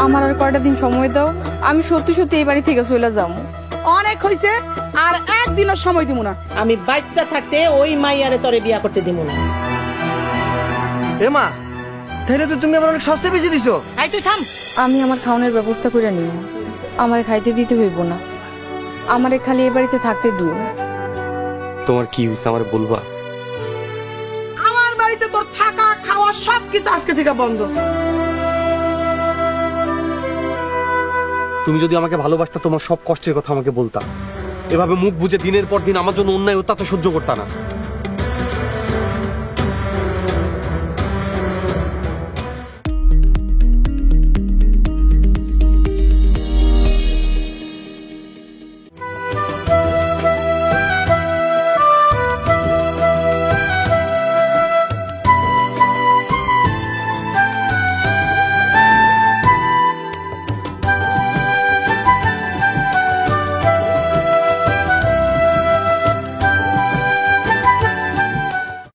আমার আর কয়টা দিন সময় দাও, আমি সত্যি সত্যি এই বাড়ি থেকে চলে যাবো। অনেক হয়েছে, আর একদিনও সময় দিব না। আমি বাচ্চা থাকতে ওই মাইয়ারে তরে বিয়া করতে দিব না। এ মা, তাহলে তো তুমি আমার অনেক সস্তা বেশি দিছো। এই তুই থাম। আমি আমার খাওয়ানোর ব্যবস্থা করে নিব, আমারে খাইতে দিতে হইব না, আমারে খালি এ বাড়িতে থাকতে দিও। তোমার কি হয়েছে আমার বলবা? আমার বাড়িতে তোর থাকা খাওয়া সবকিছু আজকে থেকে বন্ধ। তুমি যদি আমাকে ভালোবাসতা তোমার সব কষ্টের কথা আমাকে বলতা, এভাবে মুখ বুজে দিনের পর দিন আমার জন্য অন্যায় অত্যাচার সহ্য করতা না।